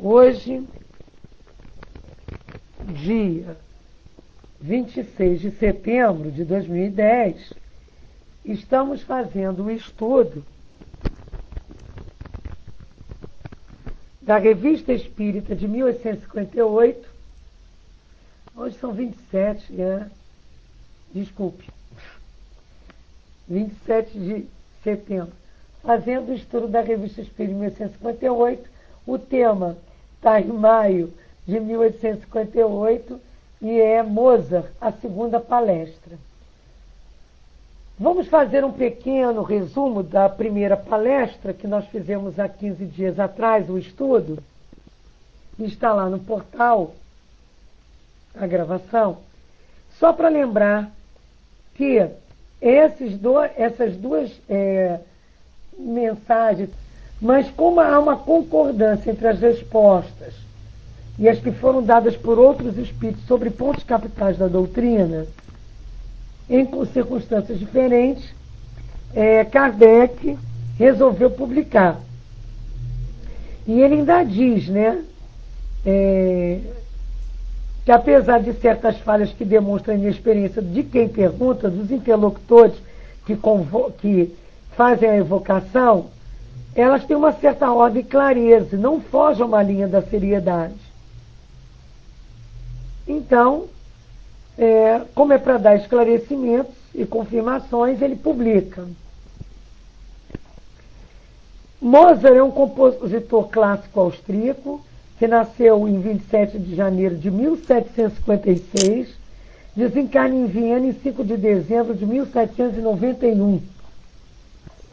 Hoje, dia 26 de setembro de 2010, estamos fazendo o estudo da Revista Espírita de 1858. Hoje são 27, né? Desculpe. 27 de setembro. Fazendo o estudo da Revista Espírita de 1858. O tema está em maio de 1858 e é Mozart, a segunda palestra. Vamos fazer um pequeno resumo da primeira palestra que nós fizemos há 15 dias atrás, o estudo. Está lá no portal a gravação. Só para lembrar que essas duas mensagens, mas como há uma concordância entre as respostas e as que foram dadas por outros espíritos sobre pontos capitais da doutrina, em circunstâncias diferentes, Kardec resolveu publicar. E ele ainda diz, né, que apesar de certas falhas que demonstram a inexperiência de quem pergunta, dos interlocutores que fazem a evocação, elas têm uma certa ordem e clareza, não fogem a uma linha da seriedade. Então, como é para dar esclarecimentos e confirmações, ele publica. Mozart é um compositor clássico austríaco que nasceu em 27 de janeiro de 1756, desencarna em Viena em 5 de dezembro de 1791.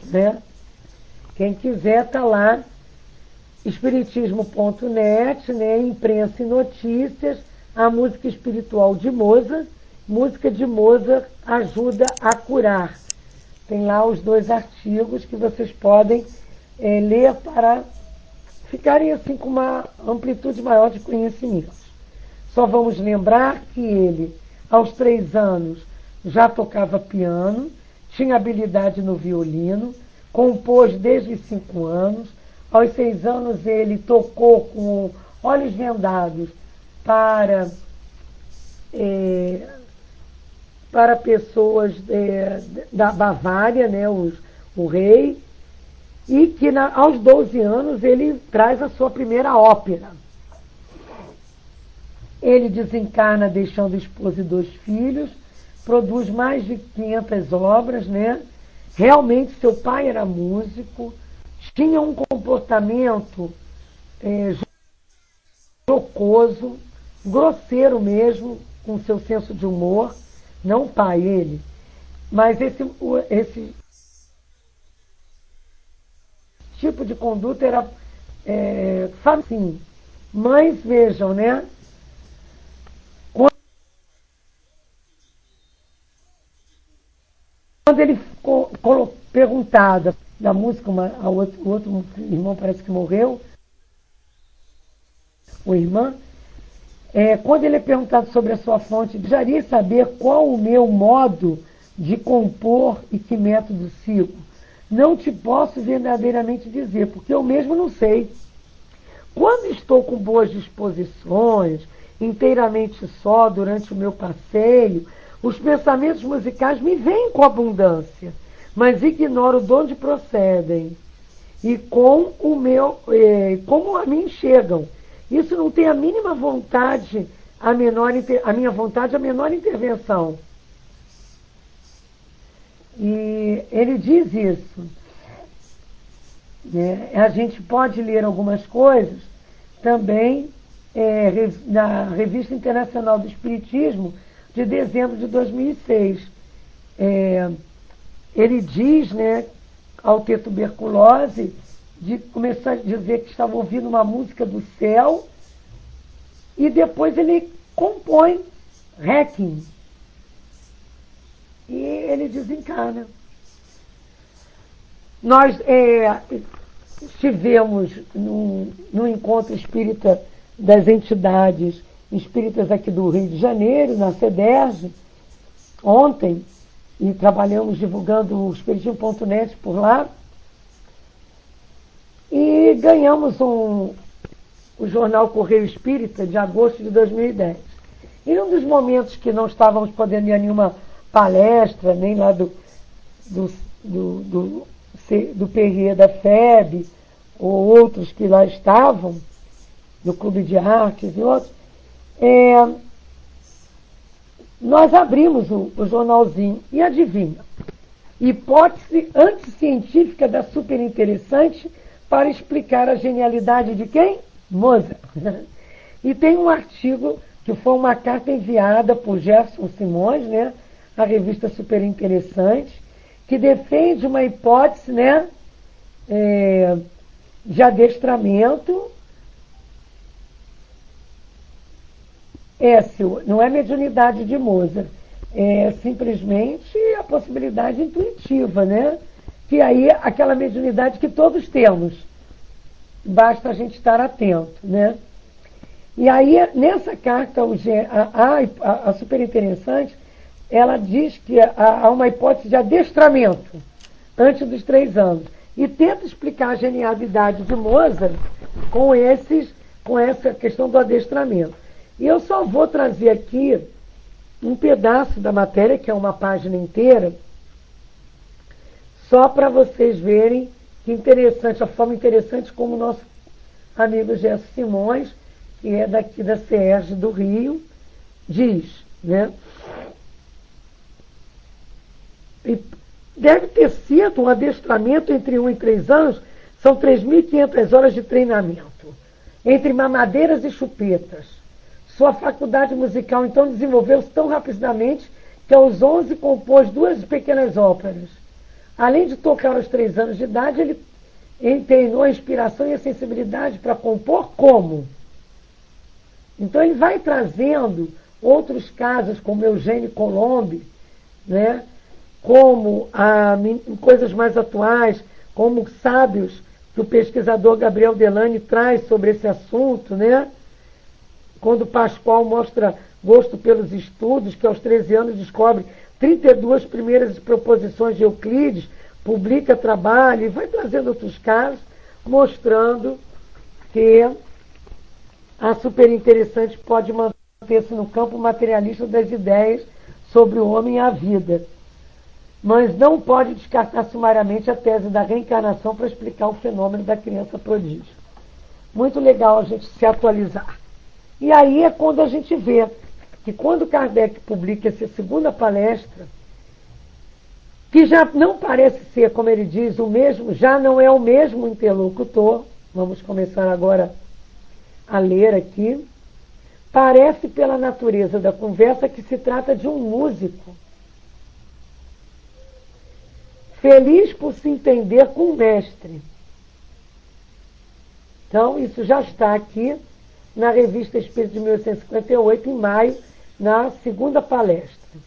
Né? Quem quiser está lá, espiritismo.net, né? Imprensa e notícias, a música espiritual de Mozart. Música de Mozart ajuda a curar. Tem lá os 2 artigos que vocês podem ler para ficarem assim com uma amplitude maior de conhecimentos. Só vamos lembrar que ele, aos 3 anos, já tocava piano, tinha habilidade no violino, compôs desde os 5 anos. Aos 6 anos ele tocou com olhos vendados para pessoas da Bavária, né, o rei, e que aos 12 anos ele traz a sua primeira ópera. Ele desencarna deixando esposa e 2 filhos, produz mais de 500 obras, né? Realmente seu pai era músico, tinha um comportamento jocoso, grosseiro mesmo, com seu senso de humor. Não o pai, ele. Mas esse tipo de conduta era assim. Mas vejam, né? Quando ele ficou perguntado da música, o outro irmão parece que morreu, o irmão, quando ele é perguntado sobre a sua fonte, desejaria saber qual o meu modo de compor e que método sigo. Não te posso verdadeiramente dizer, porque eu mesmo não sei. Quando estou com boas disposições, inteiramente só durante o meu passeio, os pensamentos musicais me vêm com abundância, mas ignoro de onde procedem e como a mim chegam. Isso não tem a mínima vontade, a minha vontade, a menor intervenção. E ele diz isso. A gente pode ler algumas coisas também na Revista Internacional do Espiritismo, de dezembro de 2006. Ele diz, né, ao ter tuberculose, de começar a dizer que estava ouvindo uma música do céu e depois ele compõe Requiem. E ele desencarna. Nós estivemos no encontro espírita das entidades espíritas aqui do Rio de Janeiro, na CEDERJ, ontem, e trabalhamos divulgando o espiritismo.net por lá, e ganhamos o jornal Correio Espírita, de agosto de 2010. Em um dos momentos que não estávamos podendo ir a nenhuma palestra, nem lá do PRE da FEB, ou outros que lá estavam, do Clube de Artes e outros, nós abrimos o jornalzinho e adivinha, hipótese anticientífica da superinteressante para explicar a genialidade de quem? Mozart. E tem um artigo que foi uma carta enviada por Jefferson Simões, né, à revista Superinteressante, que defende uma hipótese, né, de adestramento. Não é mediunidade de Mozart, é simplesmente a possibilidade intuitiva, né? Que aí aquela mediunidade que todos temos, basta a gente estar atento, né? E aí nessa carta a superinteressante, ela diz que há uma hipótese de adestramento antes dos 3 anos e tenta explicar a genialidade de Mozart com essa questão do adestramento. E eu só vou trazer aqui um pedaço da matéria, que é uma página inteira, só para vocês verem que interessante, a forma interessante como o nosso amigo Gerson Simões, que é daqui da CERJ do Rio, diz, né? E deve ter sido um adestramento entre 1 e 3 anos, são 3.500 horas de treinamento, entre mamadeiras e chupetas. Sua faculdade musical, então, desenvolveu-se tão rapidamente que aos 11 compôs 2 pequenas óperas. Além de tocar aos 3 anos de idade, ele treinou a inspiração e a sensibilidade para compor como? Então ele vai trazendo outros casos, como Eugênio Colombe, né? Como coisas mais atuais, como sábios que o pesquisador Gabriel Delany traz sobre esse assunto, né? Quando Pascoal mostra gosto pelos estudos, que aos 13 anos descobre 32 primeiras proposições de Euclides, publica trabalho e vai trazendo outros casos, mostrando que a superinteressante pode manter-se no campo materialista das ideias sobre o homem e a vida, mas não pode descartar sumariamente a tese da reencarnação para explicar o fenômeno da criança prodígio. Muito legal a gente se atualizar. E aí é quando a gente vê que quando Kardec publica essa segunda palestra, que já não parece ser, como ele diz, o mesmo, já não é o mesmo interlocutor, vamos começar agora a ler aqui, parece pela natureza da conversa que se trata de um músico, feliz por se entender com o mestre. Então, isso já está aqui na Revista Espírita de 1858, em maio, na segunda palestra.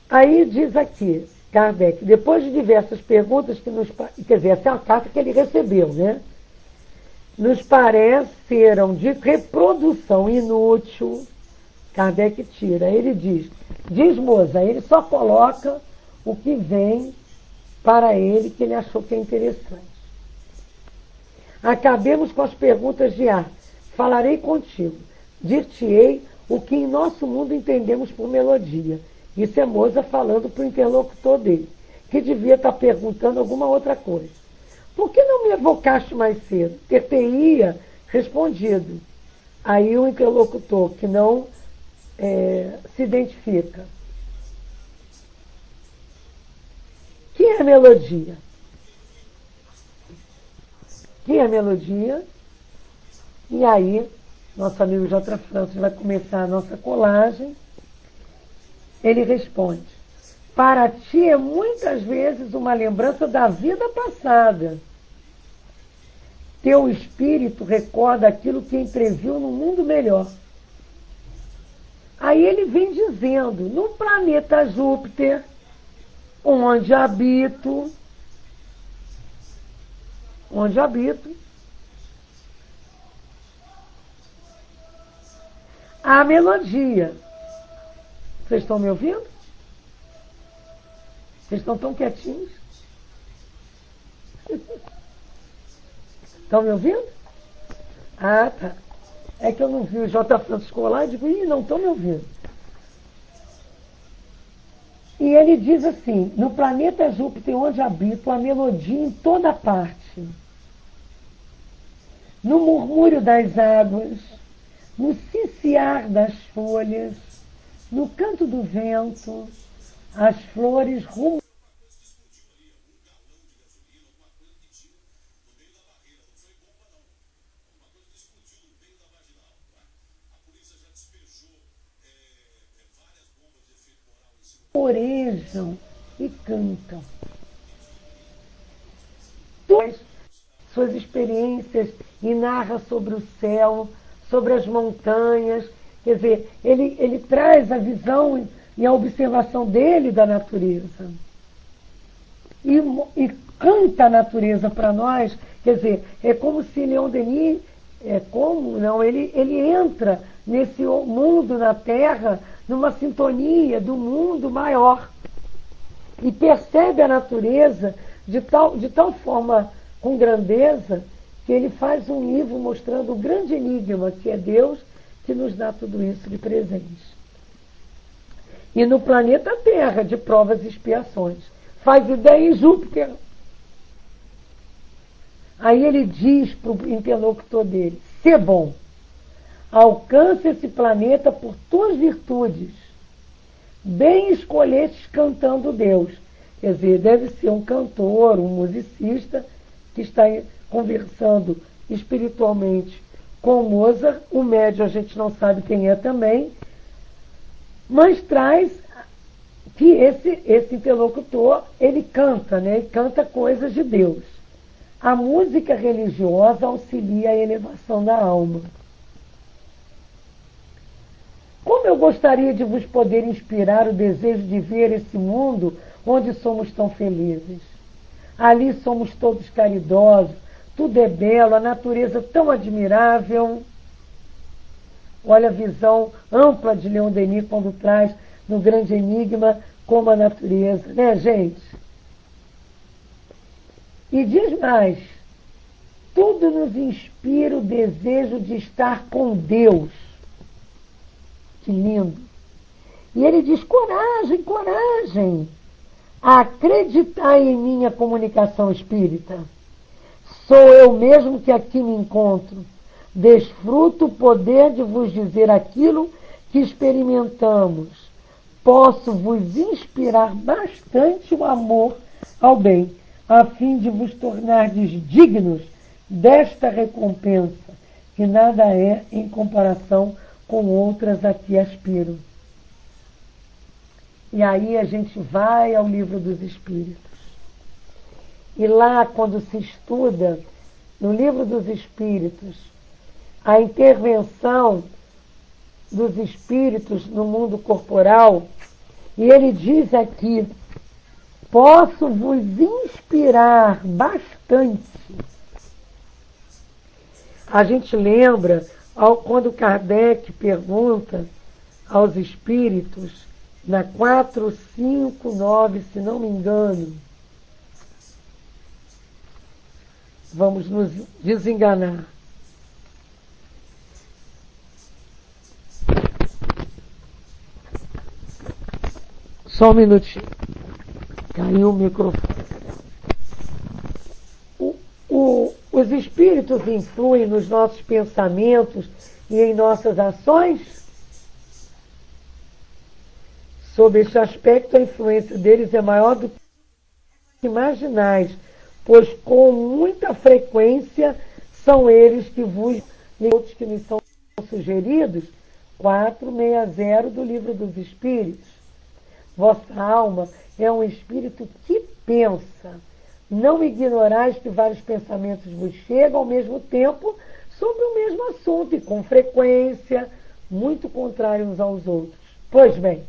Aí diz aqui, Kardec, depois de diversas perguntas que nos... Quer dizer, essa é a carta que ele recebeu, né? Nos pareceram de reprodução inútil. Kardec tira, ele diz Mozart, ele só coloca o que vem para ele que ele achou que é interessante. Acabemos com as perguntas de ar. Falarei contigo. Dir-te-ei o que em nosso mundo entendemos por melodia. Isso é Mozart falando para o interlocutor dele, que devia estar perguntando alguma outra coisa. Por que não me evocaste mais cedo? Ter-te-ia respondido. Aí o interlocutor, que não se identifica. Que é melodia? Que é melodia? E aí, nosso amigo J. Francis vai começar a nossa colagem. Ele responde: para ti é muitas vezes uma lembrança da vida passada. Teu espírito recorda aquilo que entreviu no mundo melhor. Aí ele vem dizendo, no planeta Júpiter, onde habito, a melodia. Vocês estão me ouvindo? Vocês estão tão quietinhos? Estão me ouvindo? Ah, tá. É que eu não vi o J. Francisco lá e digo, ih, não estou me ouvindo. E ele diz assim, no planeta Júpiter, onde habito, a melodia em toda parte. No murmúrio das águas, no ciciar das folhas, no canto do vento, as flores rumam. Orejam e cantam. Todas suas experiências e narra sobre o céu, sobre as montanhas. Quer dizer, ele traz a visão e a observação dele da natureza. E canta a natureza para nós. Quer dizer, é como se Leon Denis, ele entra nesse mundo na Terra, numa sintonia do mundo maior. E percebe a natureza de tal forma com grandeza que ele faz um livro mostrando o grande enigma que é Deus que nos dá tudo isso de presente. E no planeta Terra, de provas e expiações. Faz ideia em Júpiter. Aí ele diz para o interlocutor dele, sê bom, alcance esse planeta por tuas virtudes. Bem escolhestes cantando Deus. Quer dizer, deve ser um cantor, um musicista que está conversando espiritualmente com Mozart. O médium a gente não sabe quem é também, mas traz que esse interlocutor, ele canta, né? Ele canta coisas de Deus. A música religiosa auxilia a elevação da alma. Como eu gostaria de vos poder inspirar o desejo de ver esse mundo onde somos tão felizes. Ali somos todos caridosos, tudo é belo, a natureza tão admirável. Olha a visão ampla de Leon Denis quando traz no grande enigma como a natureza, né, gente? E diz mais, tudo nos inspira o desejo de estar com Deus. Que lindo. E ele diz, coragem, coragem. Acreditai em minha comunicação espírita. Sou eu mesmo que aqui me encontro. Desfruto o poder de vos dizer aquilo que experimentamos. Posso vos inspirar bastante o amor ao bem, a fim de vos tornardes dignos desta recompensa, que nada é em comparação com outras a que aspiro. E aí a gente vai ao Livro dos Espíritos. E lá, quando se estuda no Livro dos Espíritos, a intervenção dos espíritos no mundo corporal, e ele diz aqui, posso vos inspirar bastante. A gente lembra quando Kardec pergunta aos espíritos, na 459, se não me engano, vamos nos desenganar. Só um minutinho. Caiu o microfone. Os espíritos influem nos nossos pensamentos e em nossas ações? Sob este aspecto, a influência deles é maior do que imaginais, pois com muita frequência são eles que vos outros que me são sugeridos, 460 do Livro dos Espíritos. Vossa alma é um espírito que pensa. Não ignorais que vários pensamentos vos chegam ao mesmo tempo sobre o mesmo assunto e com frequência muito contrários uns aos outros. Pois bem,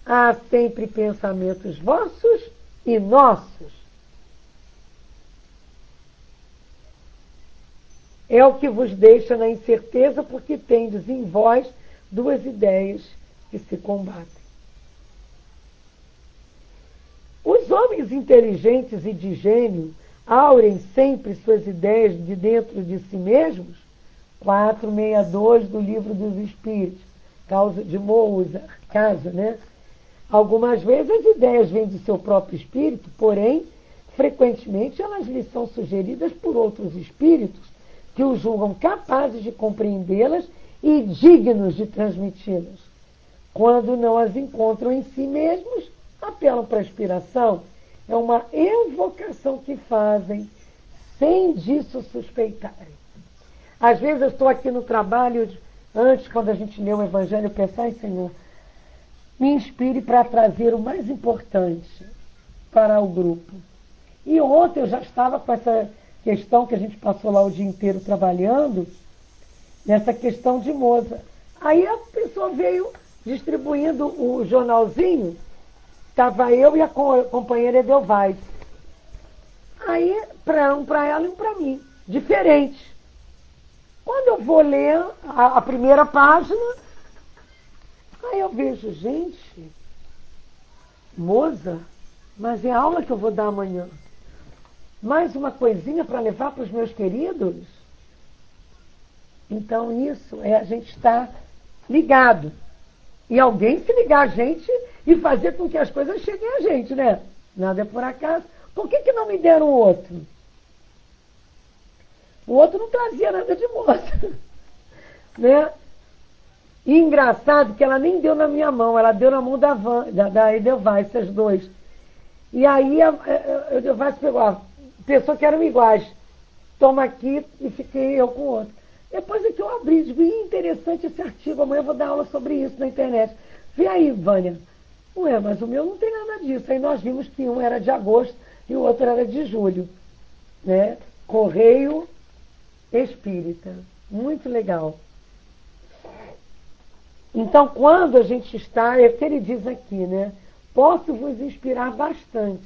há sempre pensamentos vossos e nossos. É o que vos deixa na incerteza, porque tendes em vós duas ideias que se combatem. Os homens inteligentes e de gênio aurem sempre suas ideias de dentro de si mesmos? 462 do Livro dos Espíritos, causa de Mozart, casa, né? Algumas vezes as ideias vêm do seu próprio espírito, porém, frequentemente elas lhes são sugeridas por outros espíritos que os julgam capazes de compreendê-las e dignos de transmiti-las. Quando não as encontram em si mesmos, apelam para a inspiração. É uma evocação que fazem sem disso suspeitarem. Às vezes eu estou aqui no trabalho, antes, quando a gente lê o Evangelho, pensar, ai, Senhor, me inspire para trazer o mais importante para o grupo. E ontem eu já estava com essa questão que a gente passou lá o dia inteiro trabalhando, nessa questão de Mozart. Aí a pessoa veio distribuindo o jornalzinho, estava eu e a companheira Edelweiss. Aí, um para ela e um para mim, diferente. Quando eu vou ler a primeira página, aí eu vejo, gente, Mozart, mas é a aula que eu vou dar amanhã. Mais uma coisinha para levar para os meus queridos? Então isso é a gente estar ligado. E alguém se ligar a gente e fazer com que as coisas cheguem a gente, né? Nada é por acaso. Por que não me deram o outro? O outro não trazia nada de Mozart. Né? E engraçado que ela nem deu na minha mão, ela deu na mão da Edelweiss, esses dois. E aí a Edelweiss pegou, a pessoa que eram iguais, toma aqui e fiquei eu com o outro. Depois é que eu abri, digo, interessante esse artigo, amanhã eu vou dar aula sobre isso na internet. Vê aí, Vânia. Ué, mas o meu não tem nada disso. Aí nós vimos que um era de agosto e o outro era de julho. Né? Correio Espírita. Muito legal. Então, quando a gente está, é o que ele diz aqui, né? Posso vos inspirar bastante.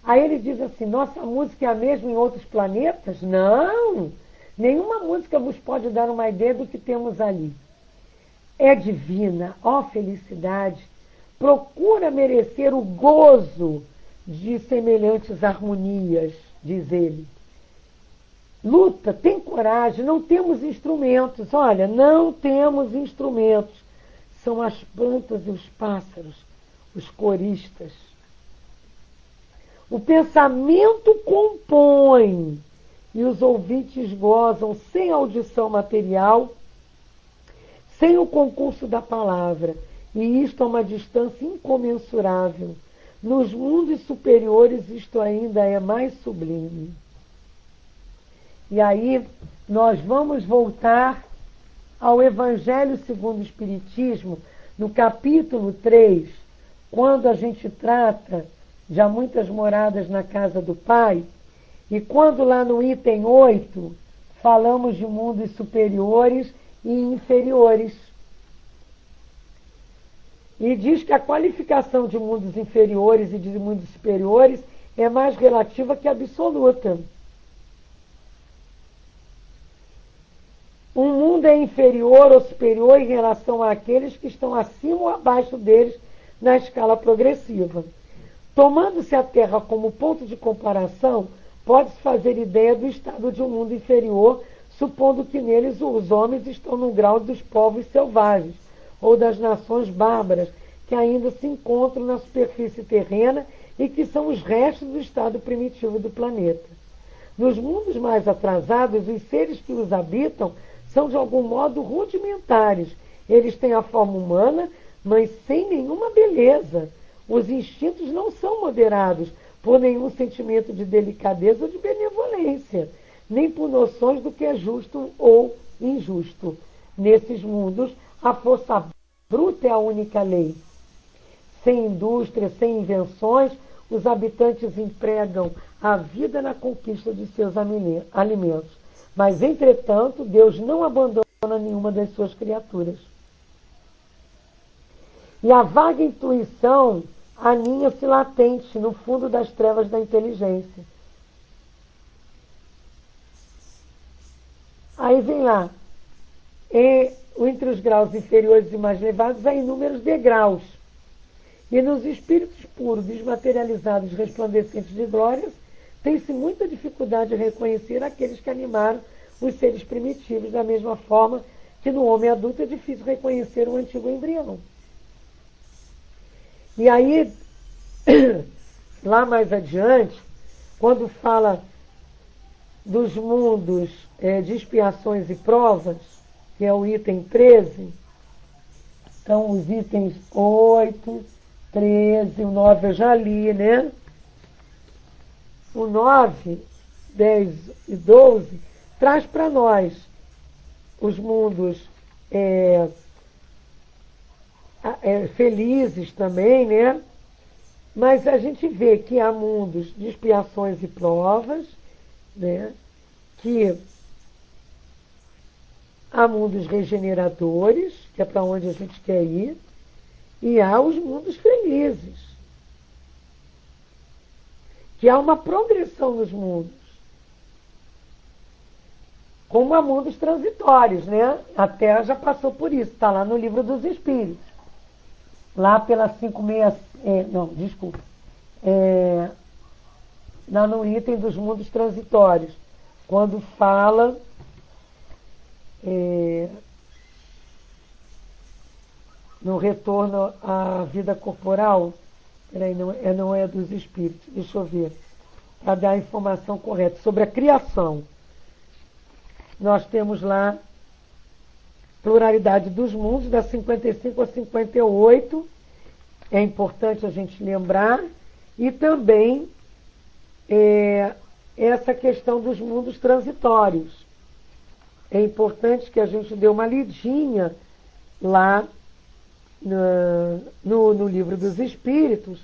Aí ele diz assim, nossa música é a mesma em outros planetas? Não! Nenhuma música vos pode dar uma ideia do que temos ali. É divina, ó felicidade, procura merecer o gozo de semelhantes harmonias, diz ele. Luta, tem coragem, não temos instrumentos. Olha, não temos instrumentos. São as plantas e os pássaros, os coristas. O pensamento compõe e os ouvintes gozam sem audição material, sem o concurso da palavra. E isto a uma distância incomensurável. Nos mundos superiores isto ainda é mais sublime. E aí nós vamos voltar ao Evangelho segundo o Espiritismo, no capítulo 3, quando a gente trata de há muitas moradas na casa do Pai, e quando lá no item 8 falamos de mundos superiores e inferiores. E diz que a qualificação de mundos inferiores e de mundos superiores é mais relativa que absoluta. Um mundo é inferior ou superior em relação àqueles que estão acima ou abaixo deles na escala progressiva. Tomando-se a Terra como ponto de comparação, pode-se fazer ideia do estado de um mundo inferior, supondo que neles os homens estão no grau dos povos selvagens, ou das nações bárbaras, que ainda se encontram na superfície terrena e que são os restos do estado primitivo do planeta. Nos mundos mais atrasados, os seres que os habitam são de algum modo rudimentares. Eles têm a forma humana, mas sem nenhuma beleza. Os instintos não são moderados por nenhum sentimento de delicadeza ou de benevolência, nem por noções do que é justo ou injusto. Nesses mundos, a força bruta é a única lei. Sem indústria, sem invenções, os habitantes empregam a vida na conquista de seus alimentos. Mas, entretanto, Deus não abandona nenhuma das suas criaturas. E a vaga intuição aninha-se latente no fundo das trevas da inteligência. Aí vem lá. Entre os graus inferiores e mais elevados há inúmeros degraus. E nos espíritos puros, desmaterializados, resplandecentes de glórias, tem-se muita dificuldade de reconhecer aqueles que animaram os seres primitivos, da mesma forma que no homem adulto é difícil reconhecer um antigo embrião. E aí, lá mais adiante, quando fala dos mundos de expiações e provas, que é o item 13, então os itens 8, 13, o 9 eu já li, né? O 9, 10 e 12 traz para nós os mundos felizes também, né? Mas a gente vê que há mundos de expiações e provas, né? Que há mundos regeneradores, que é para onde a gente quer ir, e há os mundos felizes, que há uma progressão nos mundos, como há mundos transitórios, né? A Terra já passou por isso, está lá no Livro dos Espíritos, lá pela 56, não, desculpa, lá no item dos mundos transitórios, quando fala no retorno à vida corporal. Peraí, não é dos espíritos, deixa eu ver, para dar a informação correta, sobre a criação. Nós temos lá pluralidade dos mundos, da 55 a 58, é importante a gente lembrar, e também essa questão dos mundos transitórios. É importante que a gente dê uma lidinha lá no Livro dos Espíritos,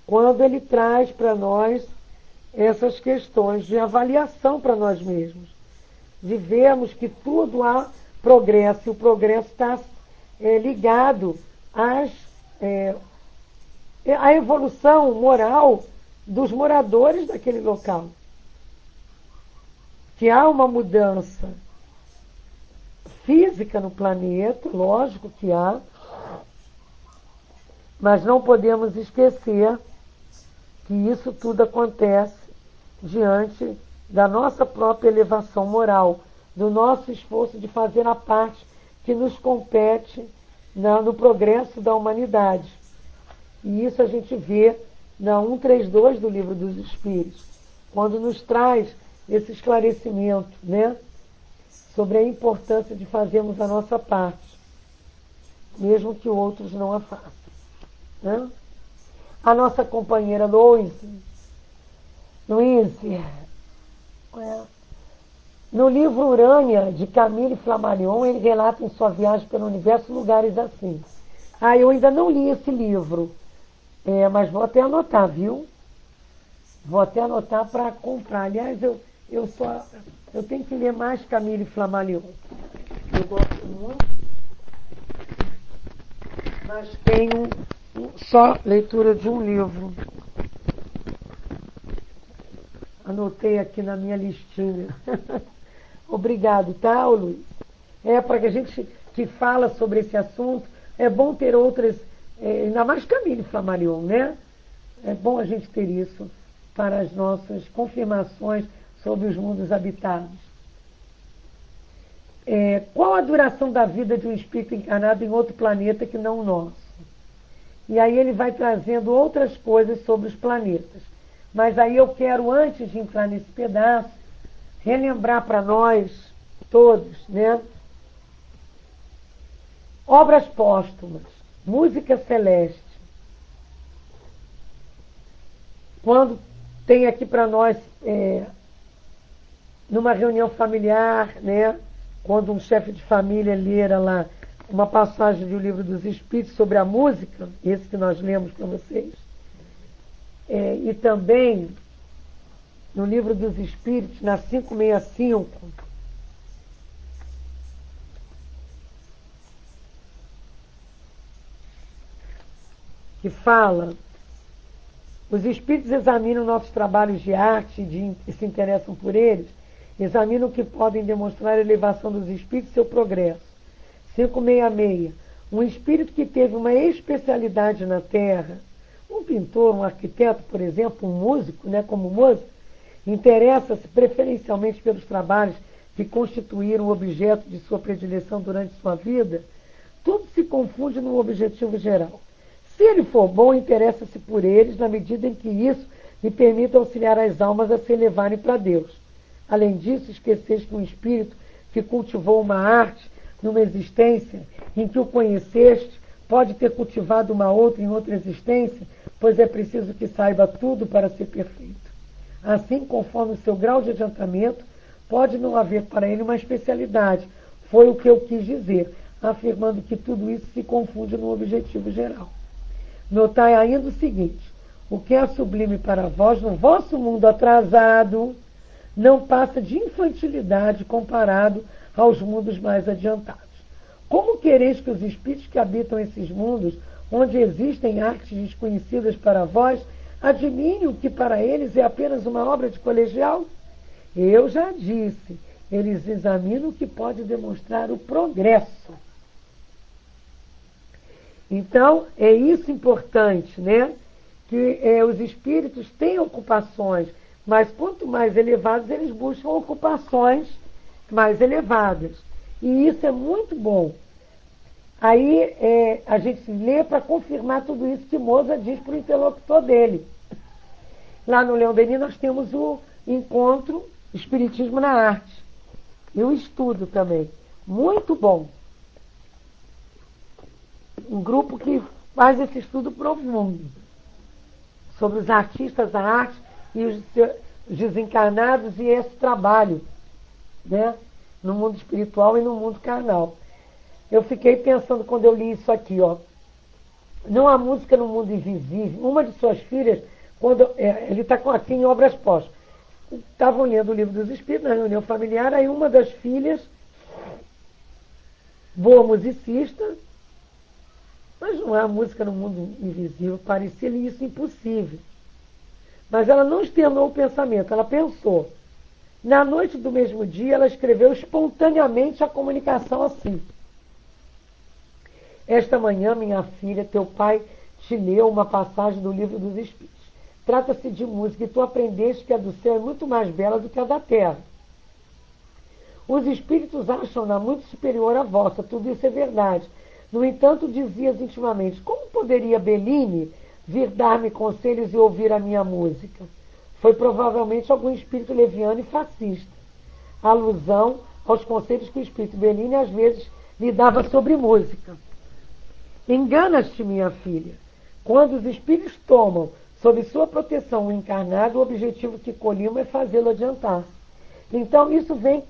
quando ele traz para nós essas questões de avaliação para nós mesmos, de vermos que tudo há progresso, e o progresso está ligado à evolução moral dos moradores daquele local. Que há uma mudança física no planeta, lógico que há, mas não podemos esquecer que isso tudo acontece diante da nossa própria elevação moral, do nosso esforço de fazer a parte que nos compete no progresso da humanidade. E isso a gente vê na 132 do Livro dos Espíritos, quando nos traz esse esclarecimento, né, sobre a importância de fazermos a nossa parte, mesmo que outros não a façam. Né? A nossa companheira Louise, no livro Urânia, de Camille Flammarion, ele relata em sua viagem pelo universo lugares assim. Eu ainda não li esse livro, mas vou até anotar, viu? Vou até anotar para comprar. Aliás, eu tenho que ler mais Camille Flammarion. Eu gosto muito, mas tenho só leitura de um livro. Anotei aqui na minha listinha. Obrigado, tá, Luiz? Para que a gente que fala sobre esse assunto, é bom ter outras, ainda mais Camille Flammarion, né? É bom a gente ter isso para as nossas confirmações sobre os mundos habitados. Qual a duração da vida de um espírito encarnado em outro planeta que não o nosso? E aí ele vai trazendo outras coisas sobre os planetas. Mas aí eu quero, antes de entrar nesse pedaço, relembrar para nós todos, né? Obras póstumas, música celeste. Quando tem aqui para nós, numa reunião familiar, né? Quando um chefe de família lera lá uma passagem do Livro dos Espíritos sobre a música, esse que nós lemos para vocês, e também no Livro dos Espíritos, na 565, que fala: os espíritos examinam nossos trabalhos de arte e se interessam por eles, examinam o que podem demonstrar a elevação dos espíritos e seu progresso. 566. Um espírito que teve uma especialidade na Terra, um pintor, um arquiteto, por exemplo, um músico, né, como músico, interessa-se preferencialmente pelos trabalhos que constituíram o objeto de sua predileção durante sua vida, tudo se confunde num objetivo geral. Se ele for bom, interessa-se por eles na medida em que isso lhe permite auxiliar as almas a se elevarem para Deus. Além disso, esqueceis que um espírito que cultivou uma arte numa existência em que o conheceste pode ter cultivado uma outra em outra existência, pois é preciso que saiba tudo para ser perfeito. Assim, conforme o seu grau de adiantamento, pode não haver para ele uma especialidade. Foi o que eu quis dizer, afirmando que tudo isso se confunde no objetivo geral. Notai ainda o seguinte: o que é sublime para vós no vosso mundo atrasado não passa de infantilidade comparado aos mundos mais adiantados. Como quereis que os espíritos que habitam esses mundos, onde existem artes desconhecidas para vós, admirem o que para eles é apenas uma obra de colegial? Eu já disse, eles examinam o que pode demonstrar o progresso. Então, é isso importante, né? Que os espíritos têm ocupações, mas quanto mais elevados, eles buscam ocupações mais elevadas. E isso é muito bom. Aí a gente lê para confirmar tudo isso que Mozart diz para o interlocutor dele. Lá no Leão Denis nós temos o encontro Espiritismo na Arte. E o estudo também. Muito bom. Um grupo que faz esse estudo profundo sobre os artistas da arte e os desencarnados e esse trabalho, né, no mundo espiritual e no mundo carnal. Eu fiquei pensando quando eu li isso aqui, ó. Não há música no mundo invisível. Uma de suas filhas, quando ele está aqui em Obras Póstumas, estavam lendo o Livro dos Espíritos na reunião familiar, aí uma das filhas, boa musicista, mas não há música no mundo invisível, parecia-lhe isso impossível. Mas ela não externou o pensamento, ela pensou. Na noite do mesmo dia, ela escreveu espontaneamente a comunicação assim: esta manhã, minha filha, teu pai te leu uma passagem do Livro dos Espíritos. Trata-se de música e tu aprendeste que a do céu é muito mais bela do que a da terra. Os espíritos acham-na muito superior à vossa, tudo isso é verdade. No entanto, dizias intimamente: como poderia Bellini vir dar-me conselhos e ouvir a minha música? Foi provavelmente algum espírito leviano e fascista. Alusão aos conselhos que o espírito Bellini às vezes lhe dava sobre música. Enganas-te, minha filha. Quando os espíritos tomam sob sua proteção o encarnado, o objetivo que colhimos é fazê-lo adiantar. Então, isso vem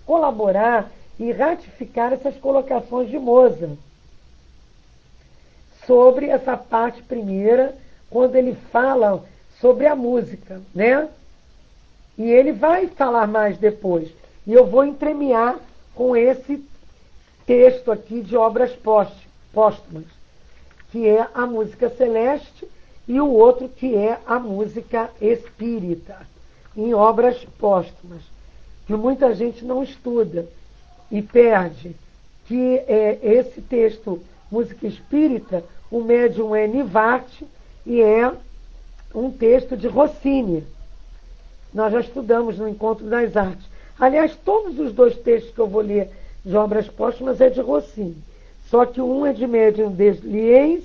colaborar e ratificar essas colocações de Mozart sobre essa parte primeira, quando ele fala sobre a música, né? E ele vai falar mais depois. E eu vou entremear com esse texto aqui de Obras Póstumas, que é a música celeste, e o outro que é a música espírita, em Obras Póstumas, que muita gente não estuda e perde, que é esse texto, música espírita, o médium é Nivarte e é um texto de Rossini. Nós já estudamos no Encontro das Artes. Aliás, todos os dois textos que eu vou ler de Obras Póstumas é de Rossini. Só que um é de médium Desliens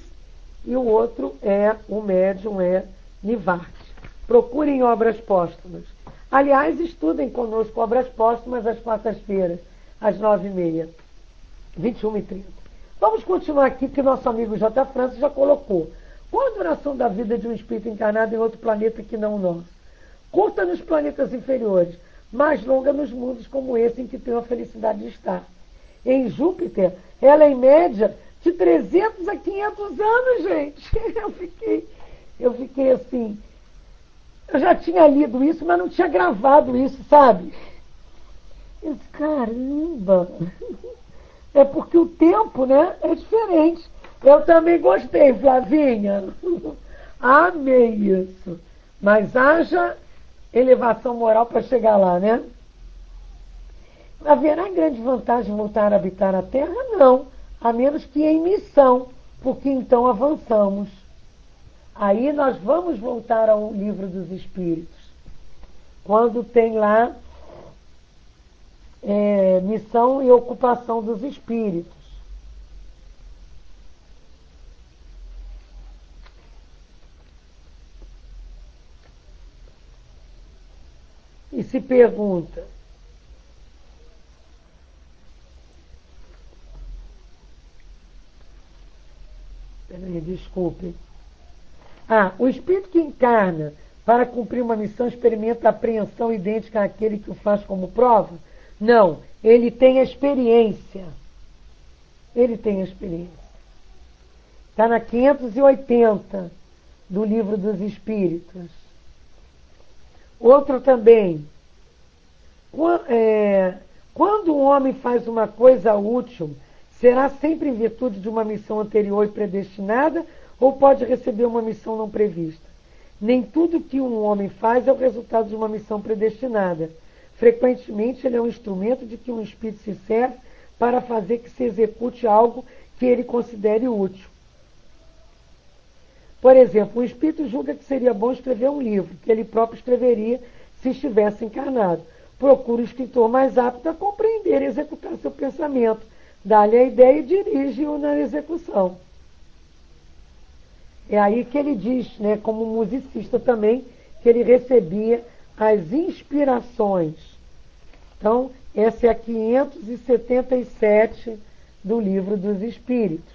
e o outro o médium é Nivarte. Procurem Obras Póstumas. Aliás, estudem conosco Obras Póstumas às quartas-feiras, às 9h30, 21h30. Vamos continuar aqui, que nosso amigo J. Francis já colocou. Qual a duração da vida de um espírito encarnado em outro planeta que não o nosso? Curta nos planetas inferiores, mais longa nos mundos como esse em que tenho a felicidade de estar. Em Júpiter, ela é em média de 300 a 500 anos, gente. Eu fiquei assim. Eu já tinha lido isso, mas não tinha gravado isso, sabe? Eu disse, caramba! É porque o tempo, né, é diferente. Eu também gostei, Flavinha. Amei isso. Mas haja elevação moral para chegar lá, né? Haverá grande vantagem voltar a habitar a Terra? Não. A menos que em missão, porque então avançamos. Aí nós vamos voltar ao Livro dos Espíritos. Quando tem lá missão e ocupação dos espíritos. E se pergunta, desculpe. O espírito que encarna para cumprir uma missão experimenta a apreensão idêntica àquele que o faz como prova? Não, ele tem a experiência. Ele tem a experiência. Está na 580 do Livro dos Espíritos. Outro também. Quando um homem faz uma coisa útil, será sempre em virtude de uma missão anterior e predestinada, ou pode receber uma missão não prevista? Nem tudo que um homem faz é o resultado de uma missão predestinada. Frequentemente, ele é um instrumento de que um espírito se serve para fazer que se execute algo que ele considere útil. Por exemplo, um espírito julga que seria bom escrever um livro, que ele próprio escreveria se estivesse encarnado. Procura o escritor mais apto a compreender e executar seu pensamento. Dá-lhe a ideia e dirige-o na execução. É aí que ele diz, né, como musicista também, que ele recebia as inspirações. Então, essa é a 577 do Livro dos Espíritos.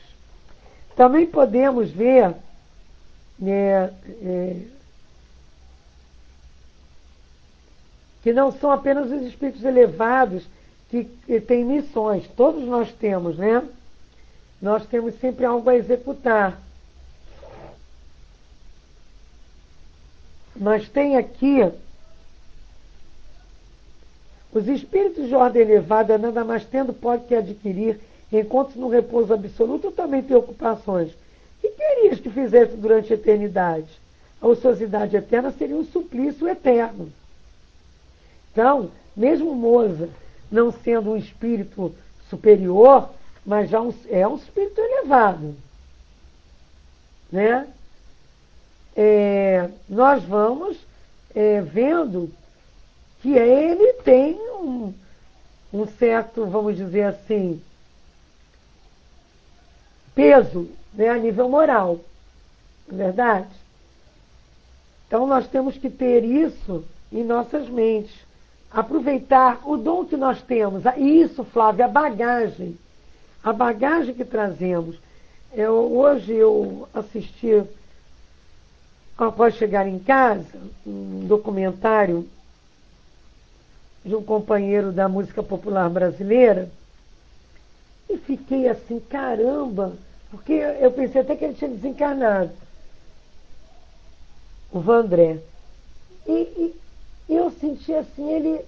Também podemos ver, né, que não são apenas os espíritos elevados que têm missões. Todos nós temos, né? Nós temos sempre algo a executar. Mas tem aqui os espíritos de ordem elevada, nada mais tendo pode que adquirir, enquanto no repouso absoluto, também tem ocupações. Que querias que fizesse durante a eternidade? A ociosidade eterna seria um suplício eterno. Então, mesmo Mozart, não sendo um espírito superior, mas já é um espírito elevado, né? Nós vamos vendo que ele tem um certo, vamos dizer assim, peso, né, a nível moral, não é verdade? Então nós temos que ter isso em nossas mentes. Aproveitar o dom que nós temos. Isso, Flávia, a bagagem que trazemos. Hoje eu assisti, após chegar em casa, um documentário de um companheiro da música popular brasileira e fiquei assim, caramba, porque eu pensei até que ele tinha desencarnado, o Vandré. E eu senti assim,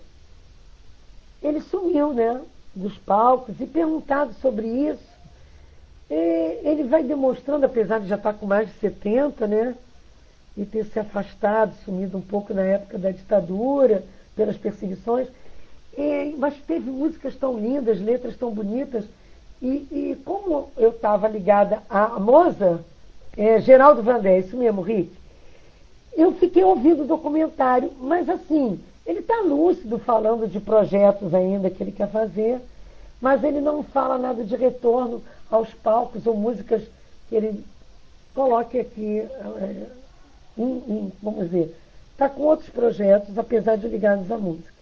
ele sumiu, né, dos palcos, e perguntado sobre isso, ele vai demonstrando, apesar de já estar com mais de 70, né, e ter se afastado, sumido um pouco na época da ditadura, pelas perseguições, mas teve músicas tão lindas, letras tão bonitas, e como eu estava ligada a Mozart, Geraldo Vandré, isso mesmo, Rick, eu fiquei ouvindo o documentário, mas assim, ele está lúcido falando de projetos ainda que ele quer fazer, mas ele não fala nada de retorno aos palcos ou músicas que ele coloque aqui, vamos dizer, está com outros projetos, apesar de ligados à música.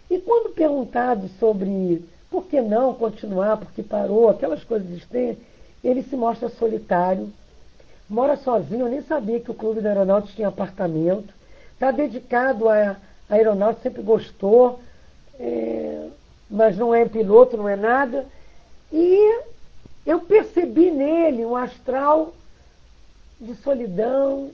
E quando perguntado sobre por que não continuar, por que parou, aquelas coisas estranhas, ele se mostra solitário, mora sozinho, eu nem sabia que o Clube da Aeronáutica tinha apartamento, está dedicado à aeronáutica, sempre gostou, mas não é piloto, não é nada. E eu percebi nele um astral de solidão,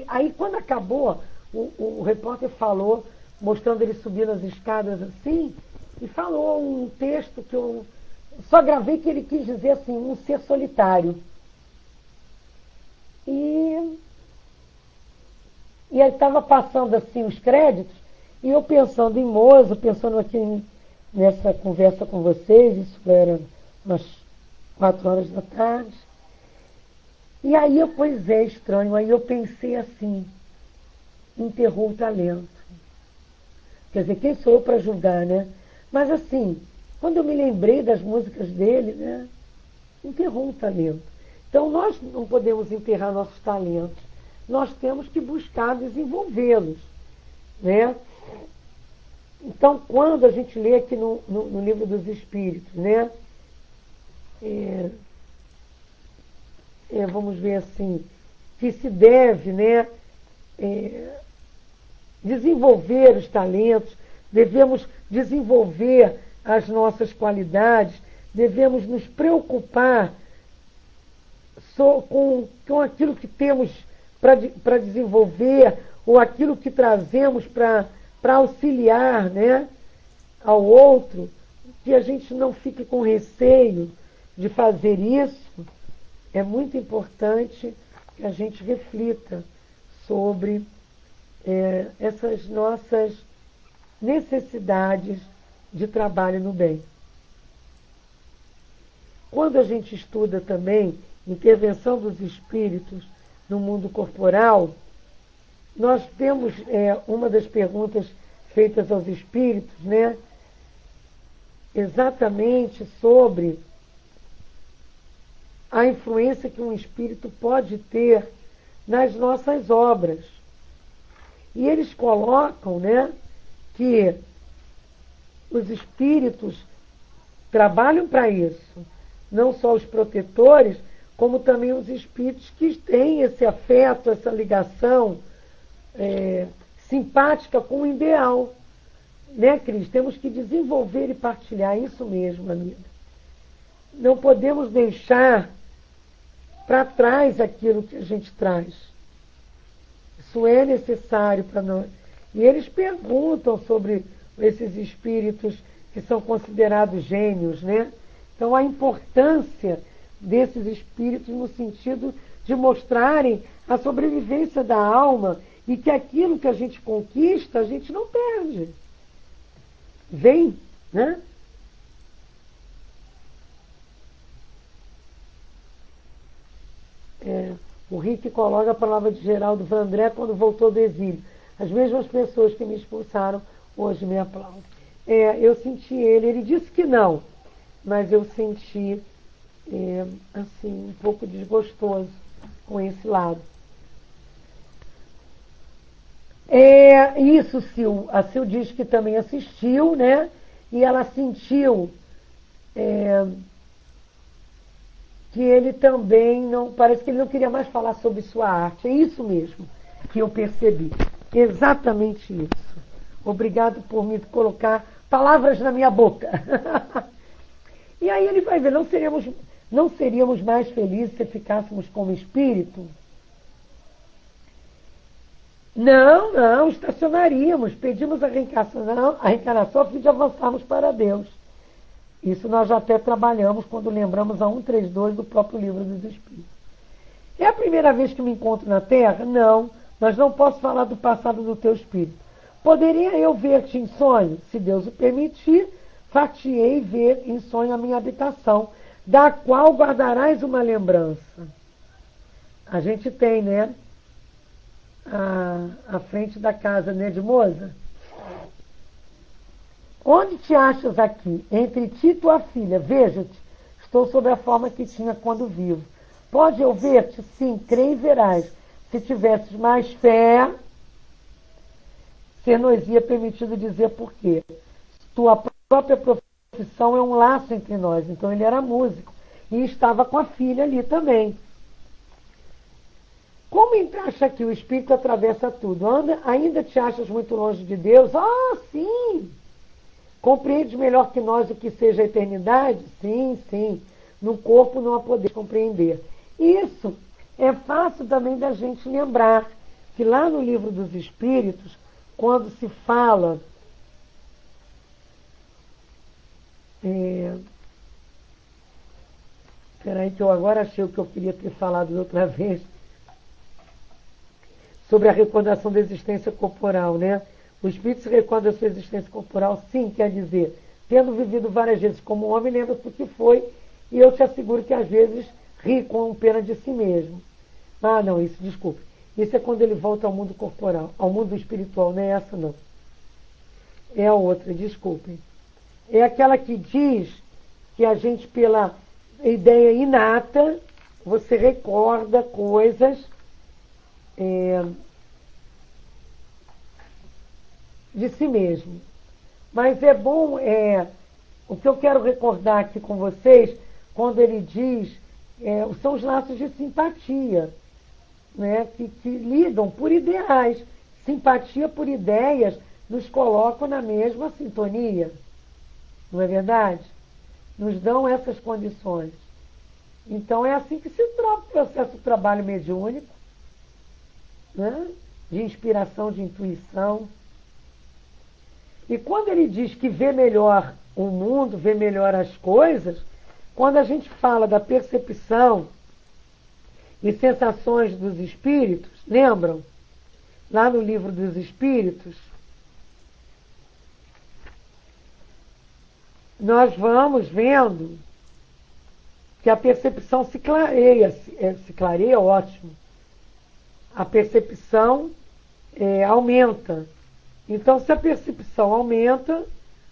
Aí quando acabou, o repórter falou, mostrando ele subindo as escadas assim, e falou um texto que eu só gravei que ele quis dizer assim, um ser solitário. E ele estava passando assim os créditos, e eu pensando em Mozart, pensando aqui nessa conversa com vocês, isso era umas 4 horas da tarde. E aí, pois é, estranho, aí eu pensei assim, enterrou o talento. Quer dizer, quem sou eu para julgar, né? Mas assim, Quando eu me lembrei das músicas dele, né? Enterrou um talento. Então, nós não podemos enterrar nossos talentos. Nós temos que buscar desenvolvê-los, né? Então, quando a gente lê aqui no Livro dos Espíritos, né? Vamos ver assim, que se deve, né? Desenvolver os talentos, devemos desenvolver as nossas qualidades, devemos nos preocupar com aquilo que temos para desenvolver, ou aquilo que trazemos para auxiliar, né, ao outro, que a gente não fique com receio de fazer isso. É muito importante que a gente reflita sobre essas nossas necessidades de trabalho no bem. Quando a gente estuda também intervenção dos espíritos no mundo corporal, nós temos uma das perguntas feitas aos espíritos, né, exatamente sobre a influência que um espírito pode ter nas nossas obras. E eles colocam, né, que os espíritos trabalham para isso. Não só os protetores, como também os espíritos que têm esse afeto, essa ligação simpática com o ideal. Né, Cris? Temos que desenvolver e partilhar isso mesmo, amiga. Não podemos deixar para trás aquilo que a gente traz. Isso é necessário para nós. E eles perguntam sobre esses espíritos que são considerados gênios, né? Então, a importância desses espíritos no sentido de mostrarem a sobrevivência da alma e que aquilo que a gente conquista, a gente não perde. Vem, né? O Rick coloca a palavra de Geraldo Vandré quando voltou do exílio. As mesmas pessoas que me expulsaram hoje me aplaudem. Eu senti ele disse que não, mas eu senti assim, um pouco desgostoso com esse lado. Isso, Sil. A Sil diz que também assistiu, né? E ela sentiu que ele também não... Parece que ele não queria mais falar sobre sua arte. É isso mesmo que eu percebi. Exatamente isso. Obrigado por me colocar palavras na minha boca. E aí ele vai ver, não seríamos mais felizes se ficássemos como espírito? Não, estacionaríamos, pedimos a reencarnação a fim de avançarmos para Deus. Isso nós já até trabalhamos quando lembramos a 132 do próprio Livro dos Espíritos. É a primeira vez que me encontro na Terra? Não, mas não posso falar do passado do teu espírito. Poderia eu ver-te em sonho? Se Deus o permitir, far-te-ei ver em sonho a minha habitação, da qual guardarás uma lembrança. A gente tem, né? À frente da casa, né, de Moza. Onde te achas aqui? Entre ti e tua filha. Veja-te, estou sob a forma que tinha quando vivo. Pode eu ver-te? Sim, crê e verás. Se tivesses mais fé, ser-nos-ia permitido dizer por quê. Tua própria profissão é um laço entre nós. Então ele era músico e estava com a filha ali também. Como encaixa aqui? O Espírito atravessa tudo. Ainda te achas muito longe de Deus? Sim! Compreendes melhor que nós o que seja a eternidade? Sim. No corpo não a poder compreender. Isso é fácil também da gente lembrar que lá no Livro dos Espíritos, quando se fala espera aí que eu agora achei o que eu queria ter falado outra vez sobre a recordação da existência corporal, né? O espírito se recorda da sua existência corporal, sim, quer dizer, tendo vivido várias vezes como homem, lembra-se do que foi, e eu te asseguro que às vezes ri com pena de si mesmo. Não, isso, desculpe. Isso é quando ele volta ao mundo corporal, ao mundo espiritual, não é essa não. É a outra, desculpem. é aquela que diz que a gente, pela ideia inata, você recorda coisas de si mesmo. Mas é bom, o que eu quero recordar aqui com vocês, quando ele diz, são os laços de simpatia, né, que ligam por ideais. Simpatia por ideias nos colocam na mesma sintonia, não é verdade? Nos dão essas condições. Então é assim que se troca o processo do trabalho mediúnico, né, de inspiração, de intuição. E quando ele diz que vê melhor o mundo, vê melhor as coisas, quando a gente fala da percepção e sensações dos espíritos, lembram? Lá no Livro dos Espíritos, nós vamos vendo que a percepção se clareia, ótimo. A percepção aumenta. Então, se a percepção aumenta,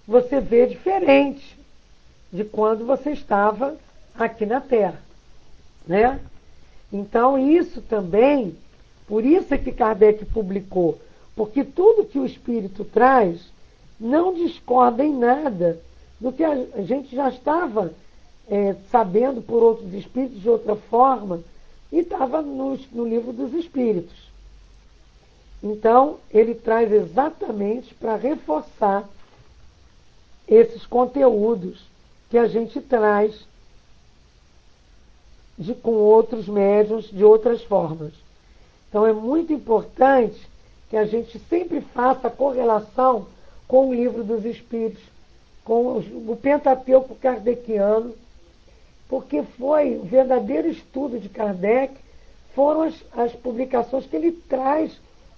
você vê diferente de quando você estava aqui na Terra, né? Então, isso também, por isso é que Kardec publicou, porque tudo que o Espírito traz não discorda em nada do que a gente já estava sabendo por outros espíritos de outra forma, e estava no Livro dos Espíritos. Então, ele traz exatamente para reforçar esses conteúdos que a gente traz com outros médiuns de outras formas. Então, é muito importante que a gente sempre faça a correlação com o Livro dos Espíritos, com o Pentateuco kardeciano, porque foi o verdadeiro estudo de Kardec, foram as publicações que ele traz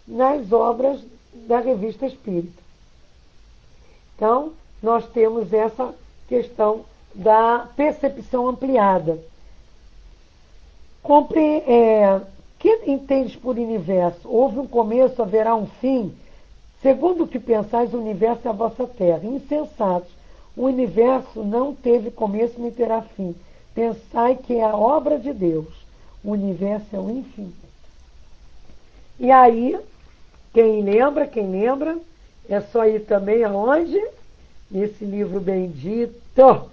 nas obras da Revista Espírita. Então, nós temos essa questão da percepção ampliada. Que entendes por universo? Houve um começo, haverá um fim? Segundo o que pensais, o universo é a vossa terra. Insensatos, o universo não teve começo nem terá fim. Pensai que é a obra de Deus. O universo é o infinito. E aí, quem lembra, é só ir também aonde? Nesse livro bendito,